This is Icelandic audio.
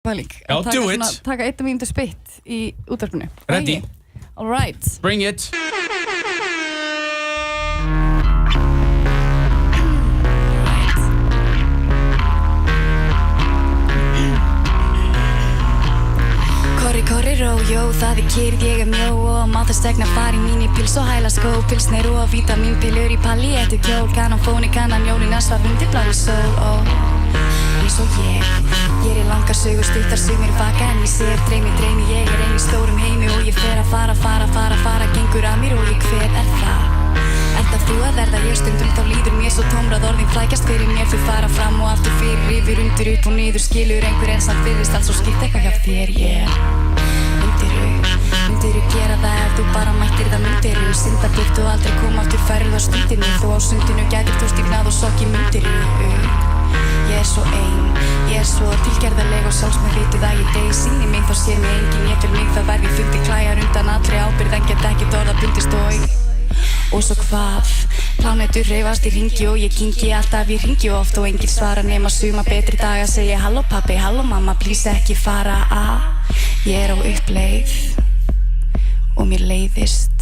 Pæling. Já, do it. Taka 1 mínútu spitt í útvarpinu. Ready. All right. Bring it. Korri, rójó, það kyrrð, ég mjó og má það stegna fari mín í pils og hæla skó, pilsnir og vítamínpillur í palléttu kjól, kanonfóni, kannanjólina, svaf undir blárri sól og eins og ég í langar sögur, stuttar sumir baka en ég sér dreymi, ég ein í stórum heimi og ég fer að fara, gengur að mér og ég hver það? Það þú að verða ég stundum þá líður mér svo tómrað orðin flækjast fyrir mér þau fara fram og aftur fyrir yfir undir upp og niður skilur einhver en samt virðist allt svo skipt eitthvað hjá þér Myndirðu gera það ef þú bara mættir það myndirðu synda burt og aldrei koma aftur færð á stundinni þó á sundinu gætir þú stígnað og sokki myndirðu Ég svo ein, ég svo tilgerðarleg og sjálfsmeðvituð að ég degi síni mig þá sér mig enginn ég fyrir mig það verði fundi klæjar undan allri ábyrgð en get ekki orða bundist og svo hvað plánetur hreyfast í hringi og ég kyngi alltaf í hringi og oft og enginn svara nema suma betri daga segi halló pabbi, halló mamma, please ekki fara ég á uppleið og mér leiðist